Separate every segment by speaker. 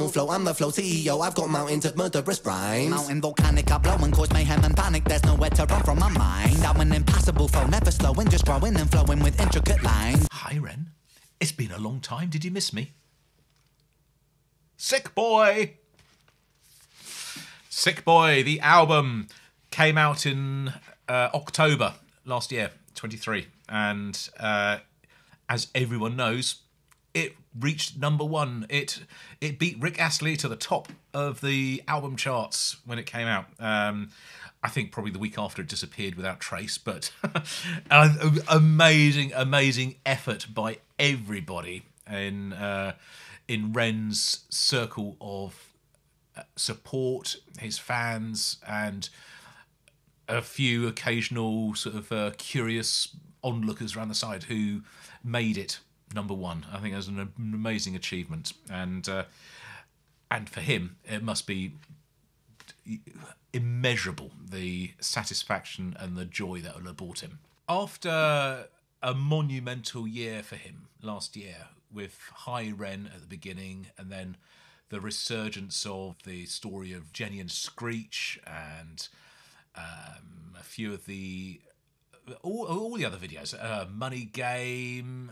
Speaker 1: flow, I'm the flow CEO. I've got mountains of murderous rhymes.
Speaker 2: Mountain volcanic, I blow and cause mayhem and panic. There's nowhere to run from my mind. I'm an impassable foe, never slowing, just growing and flowing with intricate lines.
Speaker 3: Hi, Ren. It's been a long time. Did you miss me? Sick Boy! Sick Boy, the album, came out in October last year, 23. And as everyone knows, it reached #1. It beat Rick Astley to the top of the album charts when it came out. I think probably the week after it disappeared without trace, but amazing effort by everybody in Ren's circle of support, his fans, and a few occasional sort of curious onlookers around the side who made it #1. I think it was an amazing achievement, and for him it must be immeasurable, the satisfaction and the joy that will have brought him. After a monumental year for him last year, with High Ren at the beginning, and then the resurgence of the story of Jenny and Screech, and a few of the all the other videos, Money Game,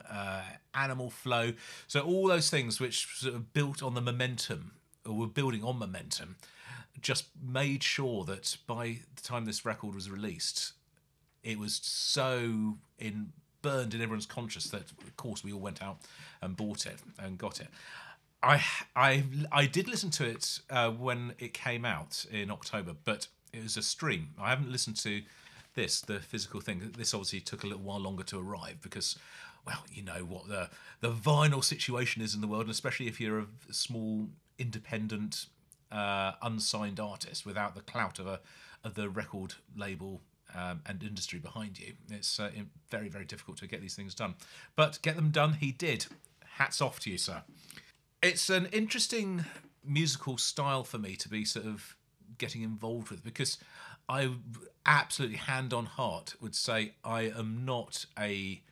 Speaker 3: Animal Flow, so all those things which sort of built on the momentum, or were building on momentum, just made sure that by the time this record was released, it was so burned in everyone's conscience that, of course, we all went out and bought it and got it. I did listen to it when it came out in October, but it was a stream. I haven't listened to the physical thing. This obviously took a little while longer to arrive because, well, you know what the vinyl situation is in the world, and especially if you're a small independent unsigned artist without the clout of the record label and industry behind you. It's very, very difficult to get these things done. But get them done, he did. Hats off to you, sir. It's an interesting musical style for me to be sort of getting involved with, because I absolutely hand on heart would say I am not a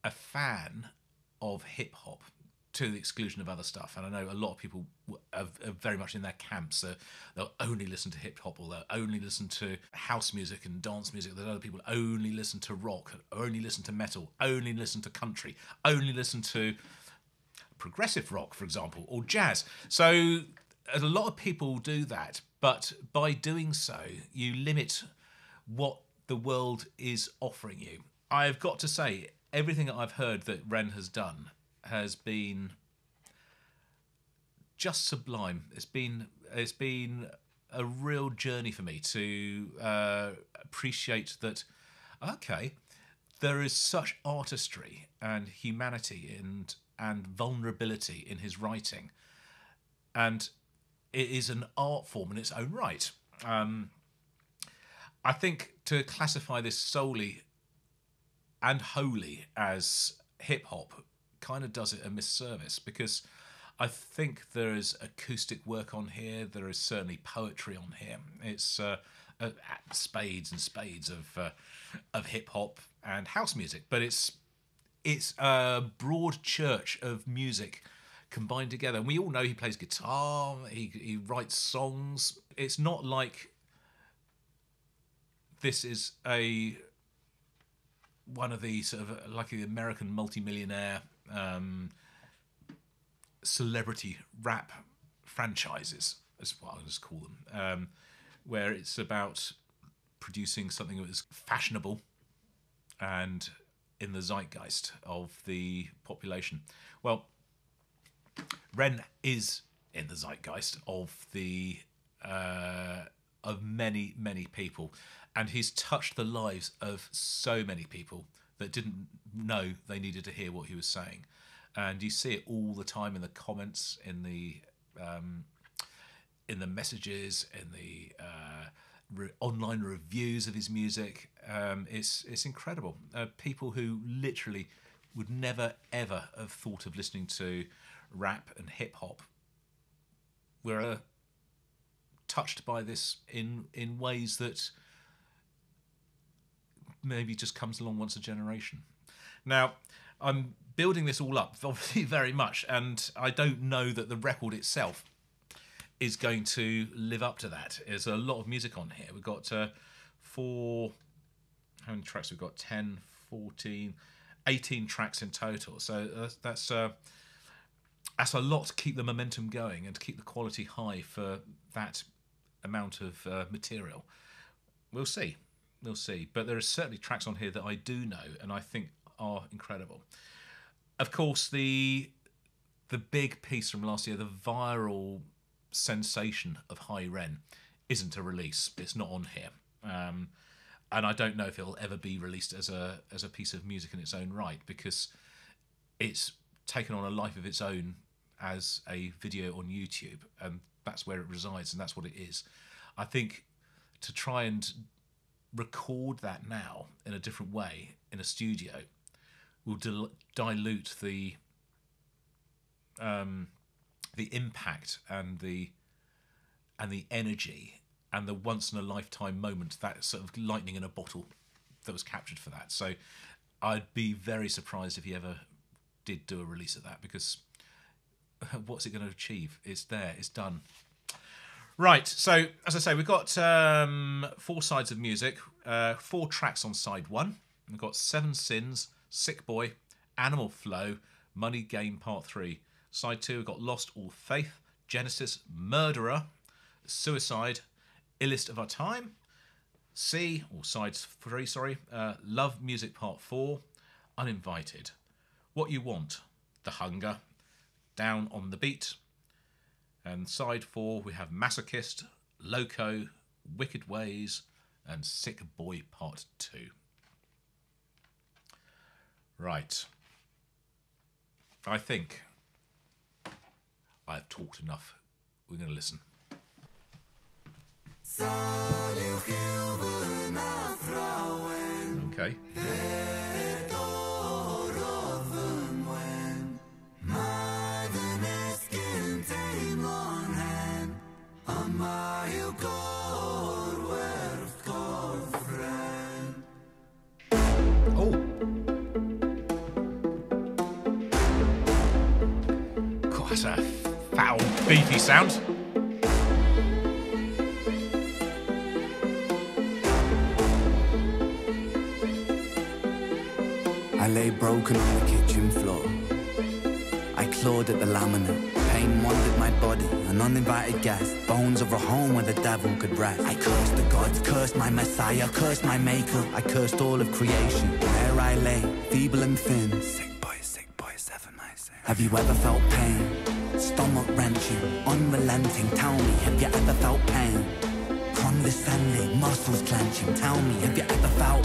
Speaker 3: fan of hip hop, to the exclusion of other stuff. And I know a lot of people are very much in their camps. They'll only listen to hip hop, or they'll only listen to house music and dance music. There's other people who only listen to rock, only listen to metal, only listen to country, only listen to progressive rock, for example, or jazz. So a lot of people do that, but by doing so, you limit what the world is offering you. I've got to say, everything that I've heard that Ren has done has been just sublime. It's been a real journey for me to appreciate that, okay, there is such artistry and humanity and vulnerability in his writing, and it is an art form in its own right. I think to classify this solely and wholly as hip-hop kind of does it a misservice, because I think there is acoustic work on here, there is certainly poetry on here. It's spades and spades of hip-hop and house music, but it's a broad church of music combined together. And we all know he plays guitar, he writes songs. It's not like this is one of the sort of like the American multimillionaire celebrity rap franchises, as what I'll just call them, where it's about producing something that is fashionable and in the zeitgeist of the population. Well, Ren is in the zeitgeist of many people, and he's touched the lives of so many people that didn't know they needed to hear what he was saying. And you see it all the time in the comments, in the messages, in the online reviews of his music. It's incredible. People who literally would never ever have thought of listening to rap and hip hop were touched by this in ways that maybe just comes along once a generation. Now, I'm building this all up, obviously, very much, and I don't know that the record itself is going to live up to that. There's a lot of music on here. We've got how many tracks? We've got 10, 14, 18 tracks in total. So that's a lot to keep the momentum going and to keep the quality high for that amount of material. We'll see. But there are certainly tracks on here that I do know and I think are incredible. Of course, the big piece from last year, the viral sensation of High Ren, isn't a release. It's not on here. And I don't know if it'll ever be released as a piece of music in its own right, because it's taken on a life of its own as a video on YouTube, and that's where it resides and that's what it is. I think to try and record that now in a different way in a studio will dilute the impact and the energy and the once in a lifetime moment, that sort of lightning in a bottle that was captured for that. So I'd be very surprised if he ever did do a release of that, because what's it going to achieve? It's there, it's done. Right, so as I say, we've got 4 sides of music, 4 tracks on side 1. We've got 7 Sins, Sick Boy, Animal Flow, Money Game Part 3. Side 2, we've got Lost All Faith, Genesis, Murderer, Suicide, Illest of Our Time. C, or side 3, sorry, Love Music Part 4, Uninvited. What You Want, The Hunger, Down on the Beat. And side 4, we have Masochist, Loco, Wicked Ways, and Sick Boy Part 2. Right. I think I've talked enough. We're going to listen. Okay. Oh. God, that's a foul, beefy sound.
Speaker 2: I lay broken on the kitchen floor. I clawed at the laminate. Pain wandered my body, an uninvited guest. Bones of a home where the devil could rest. I cursed the gods, cursed my messiah, cursed my maker. I cursed all of creation. There I lay, feeble and thin. Sick boy, 7 I say. Have you ever felt pain? Stomach wrenching, unrelenting. Tell me, have you ever felt pain? Condescending, muscles clenching. Tell me, have you ever felt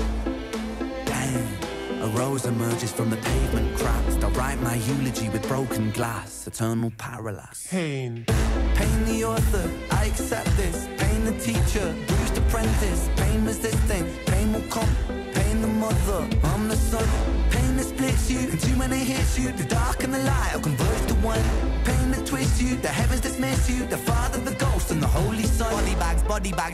Speaker 2: pain? A rose emerges from the pavement cracks. I'll write my eulogy with broken glass. Eternal parallax.
Speaker 4: Pain.
Speaker 2: Pain the author, I accept this. Pain the teacher, bruised apprentice. Pain resisting, pain will come. Pain the mother, I'm the son. Pain that splits you, and too many hits you. The dark and the light will converge to one. Pain that twists you, the heavens dismiss you. The Father, the Ghost, and the Holy Son.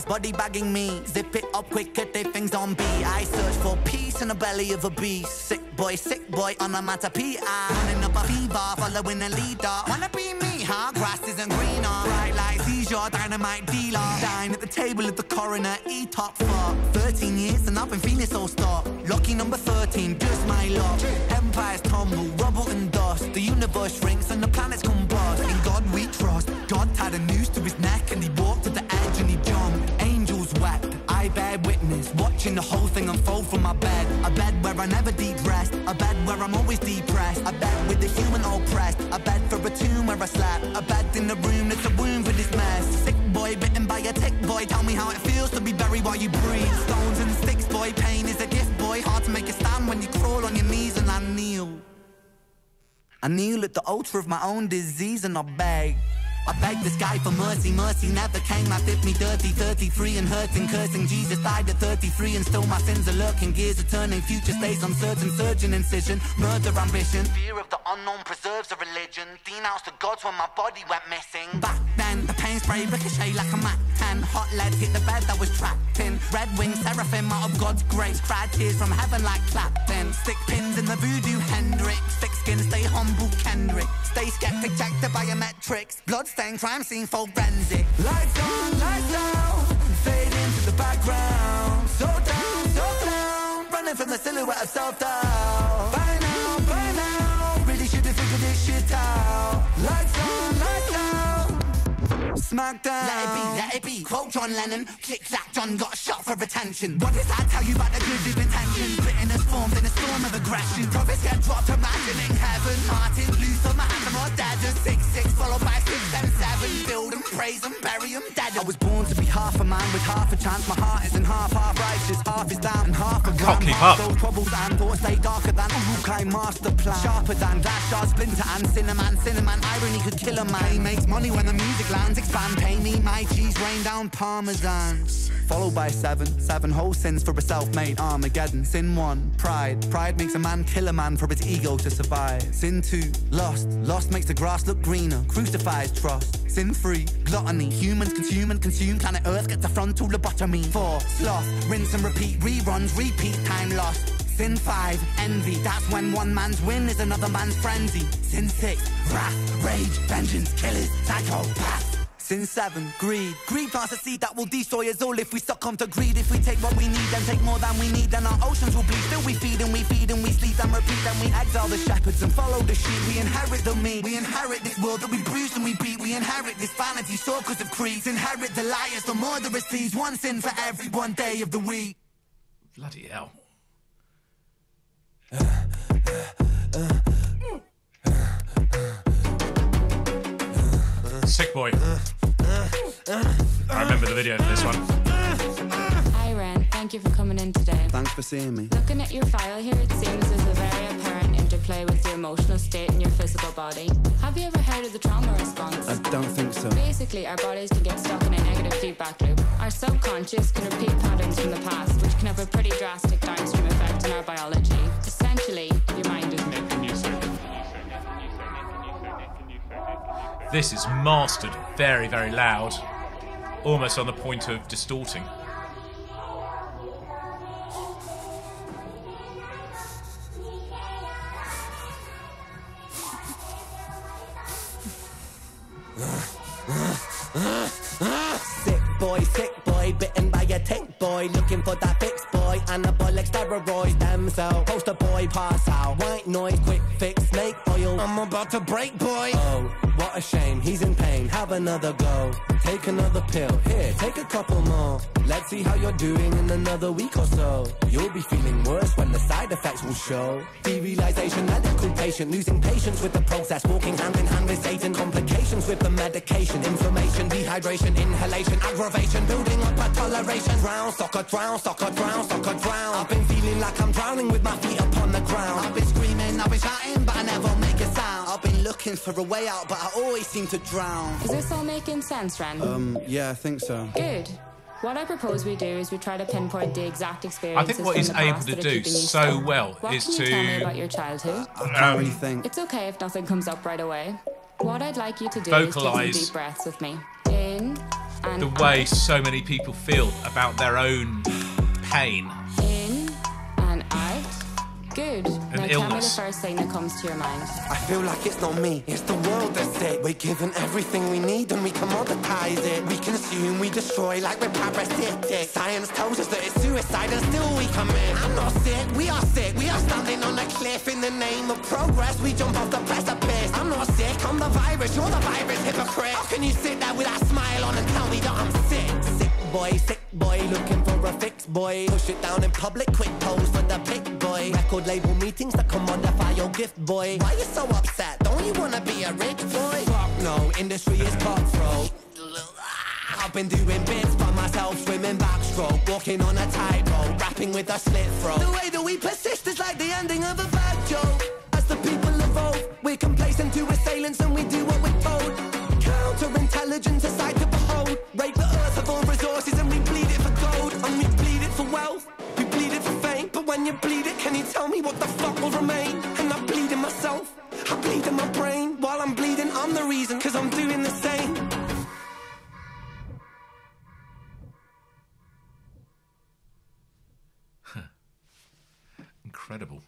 Speaker 2: Body bagging me. Zip it up quick, get their things on B. I search for peace in the belly of a beast. Sick boy, onomatopoeia. Running up a fever, following a leader. Wanna be me, huh? Grass isn't greener. Bright light seizure, dynamite dealer. Dine at the table of the coroner, E-top fuck. 13 years and I've been feeling so stuck. Lucky number 13, just my luck. Empires tumble, rubble and dust. The universe shrinks and the planets combust. In God we trust. God tied a noose to his neck and he walked to the edge and he jumped. Angels wept, I bear witness. Watching the whole thing unfold from my bed. A bed where I never deep rest. A bed where I'm always depressed. A bed with the human oppressed. A bed for a tomb where I slept. A bed in the room that's a womb for this mess. Sick boy bitten by a tick boy. Tell me how it feels to be buried while you breathe. Stones and sticks boy, pain is a gift boy. Hard to make a stand when you crawl on your knees and I kneel. I kneel at the altar of my own disease and I beg this guy for mercy, mercy never came. I dipped me dirty, 33 and hurting, cursing. Jesus died at 33 and still my sins are lurking. Gears are turning, future stays uncertain. Surgeon incision, murder ambition. Fear of the unknown preserves a religion. Denounced the gods when my body went missing. Back then, the pain flame spray, ricochet like a Mac 10. Hot lead hit the bed that was trapped in. Red wings, seraphim out of God's grace. Cried tears from heaven like Clapton. Stick pins in the voodoo Hendrix. Thick skin, stay humble Kendrick. Stay skeptic, check the biometrics. Bloodstained crime scene forensic. Lights on, lights down. Fade into the background. So down, running from the silhouette of self-doubt. By now, really should've figured this shit out. Lights on, lights down. Smackdown. Let it be. Quote John Lennon. Click-clack, John got shot for attention. What does that tell you about the good of intentions? Bitterness formed in a storm of aggression. Prophets get dropped, imagining heaven. Martin Luther, Muhammad, or dead. 6-6 followed by 6 and 7. Build and praise and bury them dead. I was born to be half a man with half a chance. My heart isn't half righteous. Half is down and half a
Speaker 3: can't keep up.
Speaker 2: Those troubles and thoughts stay darker than a Rukai master plan. Sharper than glass shards, splinter and cinnamon. Irony could kill a man. He makes money when the music lands. Expand, pay me my cheese, rain down parmesan. Followed by 7 whole sins for a self-made Armageddon. Sin 1, pride. Pride makes a man kill a man for its ego to survive. Sin 2, lust makes the grass look greener. Crucifies trust. Sin 3, gluttony. Humans consume and consume. Planet Earth gets a frontal lobotomy. 4, sloth. Rinse and repeat. Reruns, repeat. Time lost. Sin 5, envy. That's when one man's win is another man's frenzy. Sin 6, wrath, rage, vengeance, killers, psychopaths. Sin 7, greed. Greed plants a seed that will destroy us all if we succumb to greed. If we take what we need, then take more than we need, then our oceans will bleed. Still we feed and we feed and we sleep and repeat. Then we exile the shepherds and follow the sheep. We inherit the meat. We inherit this world that we bruise and we beat. We inherit this vanity, circles of creeds. Inherit the liars, the murderous thieves. One sin for every one day of the week.
Speaker 3: Bloody hell. Sick boy. I remember the video for this one.
Speaker 4: Hi Ren, thank you for coming in today.
Speaker 2: Thanks for seeing me.
Speaker 4: Looking at your file here, it seems there's a very apparent interplay with your emotional state and your physical body. Have you ever heard of the trauma response?
Speaker 2: I don't think so.
Speaker 4: Basically, our bodies can get stuck in a negative feedback loop. Our subconscious can repeat patterns from the past, which can have a pretty drastic downstream effect on our biology. Essentially, your mind is making you sick.
Speaker 3: This is mastered very, very loud, almost on the point of distorting.
Speaker 1: Sick boy, bitten by a tick boy, looking for that fix boy, anabolic steroids, damn cell, poster boy, pass out, white noise, quick fix, snake oil, I'm about to break boy. Oh, what a shame, he's in pain, have another go, take another pill, here, take a couple more, let's see how you're doing in another week or so, you'll be feeling worse when the side effects will show, derealization, medical patient, losing patience with the process, walking hand in hand with Satan, complications with the medication, inflammation, dehydration, inhalation, aggravation, building up a toleration, drown, soccer, drown, soccer, drown, soccer, drown, I've been feeling like I'm drowning with my feet upon the ground, I've been screaming, I've been shouting, but I never make a sound, I've been looking for a way out, but I always seem to drown.
Speaker 4: Is this all making sense, Ren?
Speaker 2: Yeah, I think so.
Speaker 4: Good. What I propose we do is we try to pinpoint the exact experiences.
Speaker 3: I think what he's able to do so well is to...
Speaker 4: What can you tell me about your childhood?
Speaker 2: I can't really think.
Speaker 4: It's okay if nothing comes up right away. What I'd like you to do
Speaker 3: vocalize
Speaker 4: is take some deep breaths with me. In and
Speaker 3: the way so many people feel about their own pain.
Speaker 4: In and out. Good. Now tell me the
Speaker 3: illness.
Speaker 4: first thing that comes to your mind.
Speaker 1: I feel like it's not me, it's the world that's sick. We're given everything we need and we commoditize it. We consume, we destroy like we're parasitic. Science tells us that it's suicide and still we commit. I'm not sick, we are standing on a cliff in the name of progress. We jump off the precipice. I'm not sick, I'm the virus, you're the virus, hypocrite. How can you sit there with that smile on and tell me that I'm sick? Sick boy, looking for a fix boy. Push it down in public, quick pose for the pick boy. Record label meetings that commodify your gift boy. Why you so upset? Don't you wanna be a rich boy? Fuck no, industry is cutthroat. I've been doing bits by myself, swimming backstroke, walking on a tightrope, rapping with a slit throat. The way that we persist is like the ending of a bad joke. As the people evolve, we're complacent to assailants and we do what we're told. Counterintelligence, a sight to behold. Rape the earth of all resources and we bleed it for gold. And we bleed it for wealth, we bleed it for fame. But when you bleed it, can you tell me what the fuck will remain? And I bleed in myself, I bleed in my brain. While I'm bleeding, I'm the reason, cause I'm doing the same.
Speaker 3: incredible.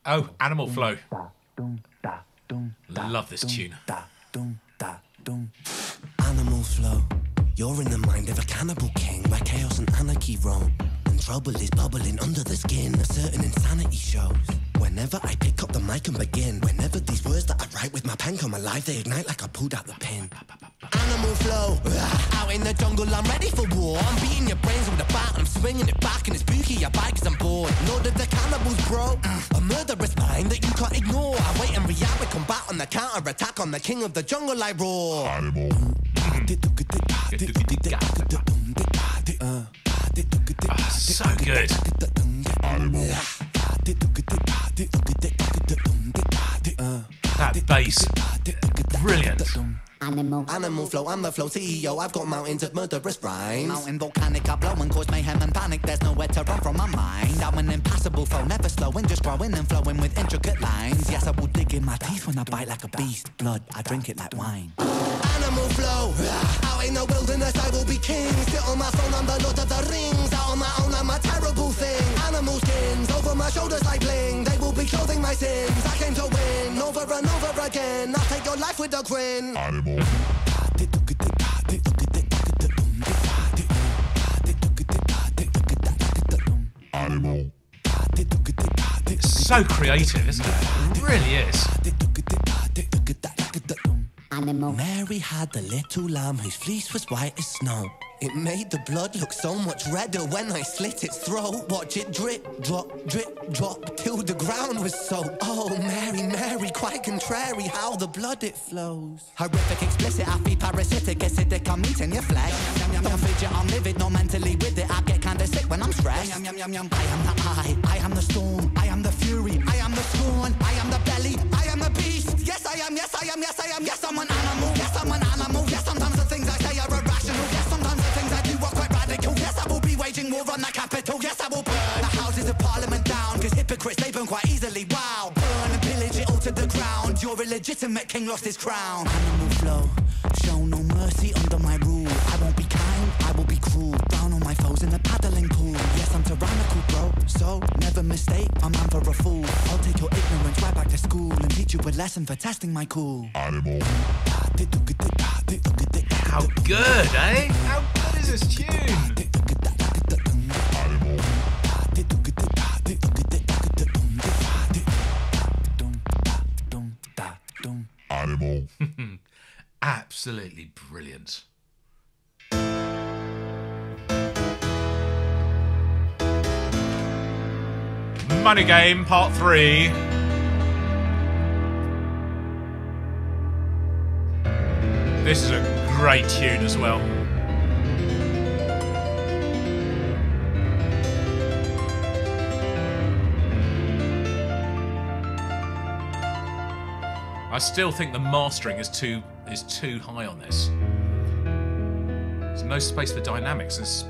Speaker 3: Oh, Animal Flow. Love this tune.
Speaker 1: Animal flow. You're in the mind of a cannibal king, where chaos and anarchy roam, and trouble is bubbling under the skin. A certain insanity shows whenever I pick up the mic and begin. Whenever these words that I write with my pen come alive, they ignite like I pulled out the pin. Animal flow. Out in the jungle, I'm ready for war. I'm beating your brains with a bat, I'm swinging it back, and it's spooky. I bite 'cause I'm bored. Lord of the cannibals, bro. A murderous mind that you can't ignore. I wait and react with combat on the counter attack. On the king of the jungle, I roar.
Speaker 3: Oh, so good. That bass, brilliant.
Speaker 1: Animal flow, I'm the flow CEO. I've got mountains of murderous rhymes.
Speaker 2: Mountain volcanic, I blow and cause mayhem and panic. There's nowhere to run from my mind. I'm an impassable foe, never slowing, just growing and flowing with intricate lines. Yes, I will dig in my teeth when I bite like a beast. Blood, I drink it like wine.
Speaker 1: Animal flow. Out in the wilderness, I will be king. Sit on my throne, I'm the Lord of the Rings. Out on my own, I'm a terrible thing. Animal skins over my shoulders like bling. They will be clothing my sins. I came to win over and over again. I'll take your life with a grin.
Speaker 3: Animal. Animal. It's so creative, isn't it? It really is.
Speaker 1: Animal. Mary had a little lamb whose fleece was white as snow. It made the blood look so much redder when I slit its throat. Watch it drip, drop, till the ground was soaked. Oh, Mary, Mary, quite contrary how the blood it flows.
Speaker 2: Horrific, explicit, I be parasitic, acidic, I'm eating your flesh. Don't fidget, I'm livid, not mentally with it. I get kinda sick when I'm stressed. I am the I am the storm, I am the fury, I am the scorn, I am the belly, I am the beast. Yes, I am, yes, I am, yes, I am, yes, I'm an animal, yes, I'm an animal. Yes, sometimes the things I say are irrational. Yes, sometimes the things I do are quite radical. Yes, I will be waging war on the capital. Yes, I will burn the houses of parliament down, cause hypocrites, they burn quite easily. Wow, burn and pillage it all to the ground. Your illegitimate king lost his crown. Animal flow, show no mercy under my rule. I won't be kind, I will be cruel. Down on my foes in the paddling pool. Yes, I'm tyrannical, bro, so never mistake, I'm man for a fool. I'll take your ignorance right back to school and teach you a lesson for testing my cool.
Speaker 3: Animal. How good, eh? How good is this tune? Animal. Animal. Absolutely brilliant. Money Game Part 3. This is a great tune as well. I still think the mastering is too high on this. There's no space for dynamics. There's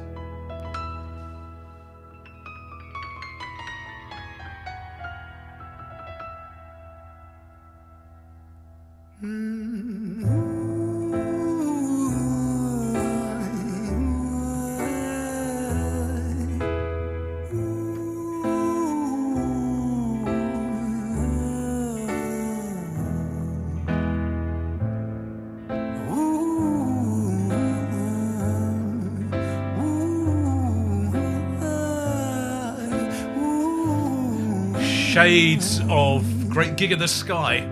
Speaker 3: shades of Great Gig in the Sky.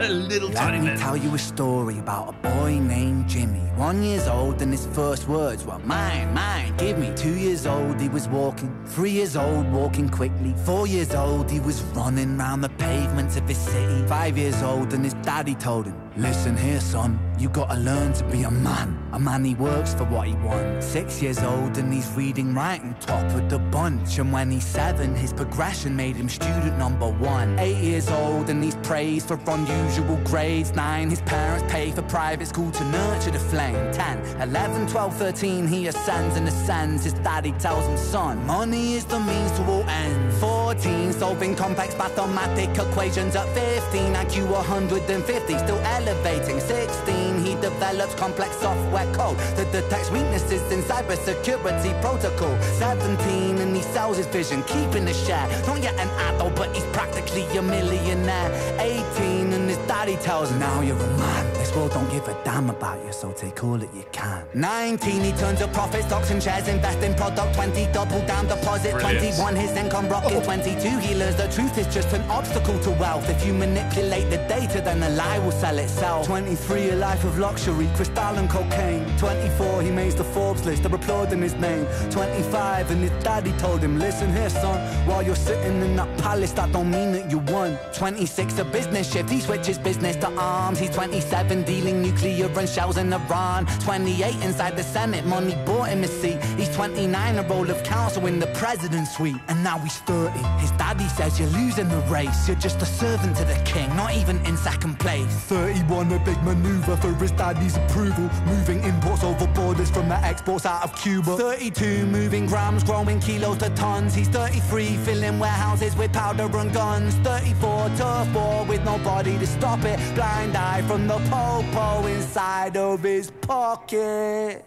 Speaker 3: Little tiny bit.
Speaker 2: Let me tell you a story about a boy named Jimmy. 1 year old and his first words were mine, mine, give me. 2 years old he was walking, 3 years old walking quickly. 4 years old he was running round the pavements of his city. 5 years old and his daddy told him, listen here son, you gotta learn to be a man he works for what he wants. 6 years old and he's reading, writing, top of the bunch. And when he's 7 his progression made him student number 1. 8 years old and he's praised for unusual grades. 9 his parents pay for private school to nurture the flame. cocaine. 10, 11, 12, 13, he ascends and ascends. His daddy tells him, son, money is the means to all ends. 14, solving complex mathematic equations. At 15, IQ 150, still elevating. 16, he develops complex software code that detects weaknesses in cybersecurity protocol. 17, and he sells his vision, keeping a share. Not yet an adult, but he's practically a millionaire. 18, and his daddy tells him, now you're a man. This world don't give a damn about you, so take all that you can. 19, he turns a profit, stocks and shares, invest in product. 20, double down deposit.
Speaker 3: Brilliant.
Speaker 2: 21, his income rocket. 22, he learns the truth is just an obstacle to wealth. If you manipulate the data, then the lie will sell itself. 23, a life of luxury, crystal and cocaine. 24, he makes the Forbes list, they're applauding his name. 25, and his daddy told him, listen here, son, while you're sitting in that palace, that don't mean that you won. 26, a business shift, he switches business to arms. He's 27, dealing nuclear and shells in Iran. 28, inside the Senate, money bought him a seat. He's 29, a role of counsel in the president's suite. And now he's 30, his daddy says you're losing the race. You're just a servant to the king, not even in second place. 31, a big maneuver for his daddy's approval, moving imports over borders from the exports out of Cuba. 32, moving grams, growing kilos to tons. He's 33, filling warehouses with powder and guns. 34, tough war with nobody to stop it. Blind eye from the popo inside of his pocket.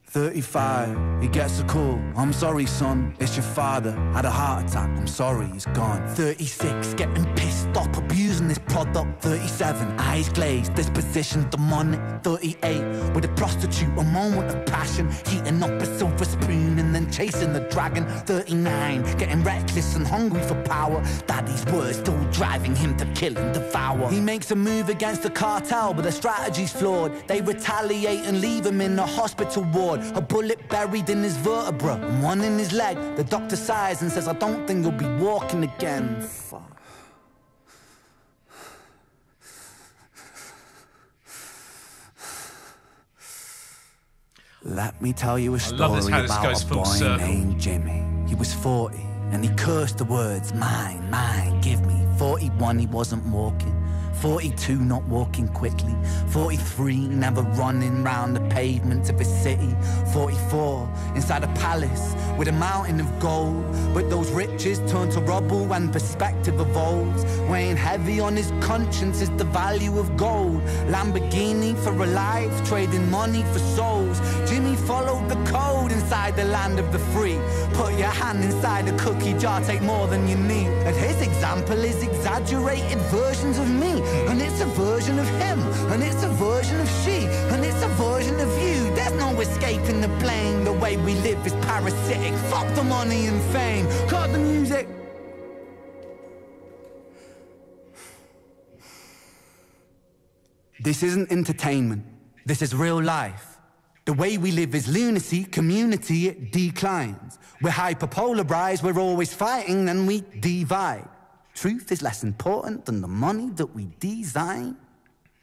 Speaker 2: 35, he gets a call. I'm sorry, son, it's your father. Had a heart attack, I'm sorry, he's gone. 36, getting pissed off, abusing this product. 37, eyes glazed, disposition demonic. 38, with a prostitute, a moment of passion, heating up a silver spoon and then chasing the dragon. 39, getting reckless and hungry for power. Daddy's words still driving him to kill and devour. He makes a move against the cartel, but the strategy's flawed. They retaliate and leave him in a hospital ward. A bullet buried in his vertebra and one in his leg. The doctor sighs and says, I don't think he'll be walking again. Fuck. Let me tell you a story about a boy named Jimmy. He was 40 and he cursed the words, mine, mine, give me. 41, he wasn't walking. 42, not walking quickly. 43, never running round the pavements of a city. 44, inside a palace with a mountain of gold. But those riches turn to rubble and perspective evolves. Weighing heavy on his conscience is the value of gold. Lamborghini for a life, trading money for souls. Jimmy followed the code inside the land of the free. Put your hand inside a cookie jar, take more than you need. And his example is exaggerated versions of me. And it's a version of him, and it's a version of she, and it's a version of you. There's no escaping the blame. The way we live is parasitic. Fuck the money and fame. Cut the music. This isn't entertainment. This is real life. The way we live is lunacy, community, it declines. We're hyperpolarized, we're always fighting, then we divide. Truth is less important than the money that we design.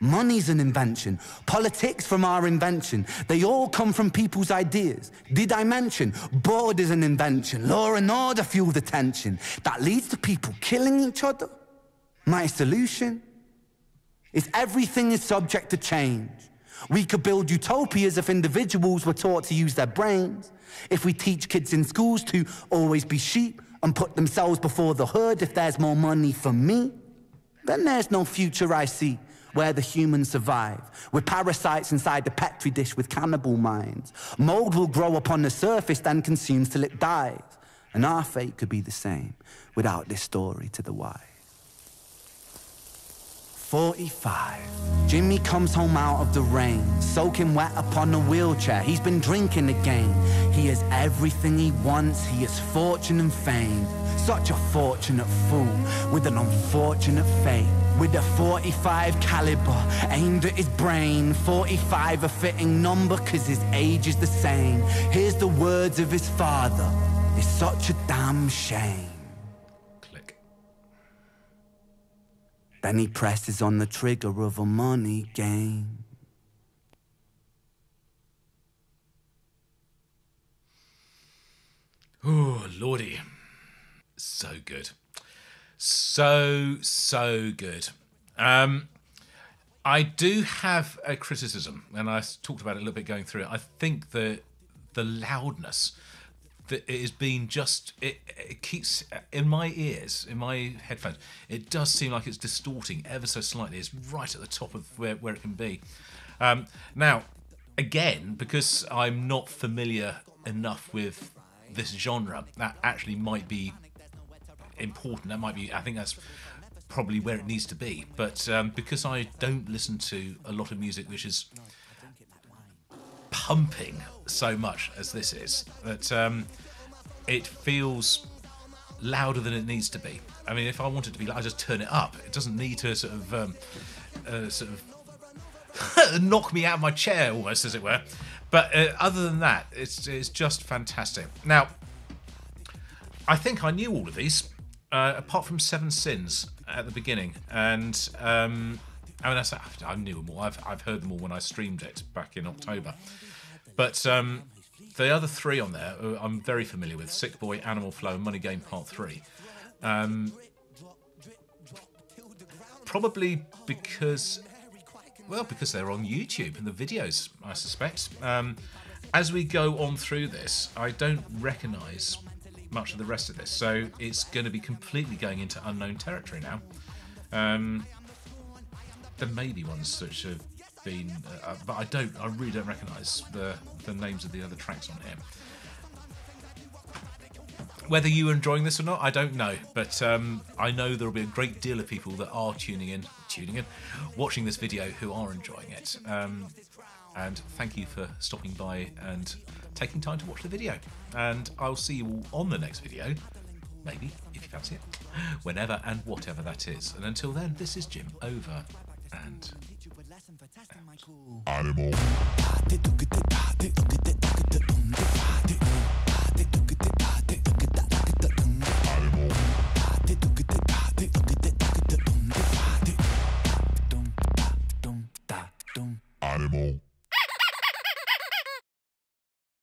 Speaker 2: Money's an invention, politics from our invention. They all come from people's ideas. Did I mention board is an invention? Law and order fuel the tension that leads to people killing each other. My solution is everything is subject to change. We could build utopias if individuals were taught to use their brains. If we teach kids in schools to always be sheep and put themselves before the herd. If there's more money for me, then there's no future I see where the humans survive. We're parasites inside the petri dish with cannibal minds. Mold will grow upon the surface, then consumes till it dies. And our fate could be the same without this story to the wise. 45. Jimmy comes home out of the rain, soaking wet upon a wheelchair. He's been drinking again. He has everything he wants. He has fortune and fame. Such a fortunate fool with an unfortunate fate. With a 45 caliber aimed at his brain. 45 a fitting number cause his age is the same. Here's the words of his father. It's such a damn shame. Then he presses on the trigger of a money game.
Speaker 3: Oh, lordy. So good. So good. I I do have a criticism, and I talked about it a little bit going through it. I think the loudness that it has been it keeps in my ears, in my headphones. It does seem like it's distorting ever so slightly. It's right at the top of where it can be. Now, again, because I'm not familiar enough with this genre, that actually might be important. That might be. I think that's probably where it needs to be. But because I don't listen to a lot of music which is pumping so much as this is, that it feels louder than it needs to be. I mean, if I want it to be loud, I just turn it up. It doesn't need to sort of knock me out of my chair, almost, as it were. But other than that, it's just fantastic. Now, I think I knew all of these, apart from Seven Sins at the beginning, and I mean, I knew them all. I've heard them all when I streamed it back in October. But the other three on there, I'm very familiar with: Sick Boy, Animal Flow, and Money Game Part 3. Probably because they're on YouTube and the videos, I suspect. As we go on through this, I don't recognise much of the rest of this, so it's going to be completely going into unknown territory now. There may be ones which have been, but I really don't recognise the names of the other tracks on here. Whether you are enjoying this or not, I don't know, but I know there will be a great deal of people that are tuning in, watching this video, who are enjoying it. And thank you for stopping by and taking time to watch the video. And I'll see you all on the next video, maybe, if you fancy it, whenever and whatever that is. And until then, this is Jim, over and
Speaker 5: Animal. Animal.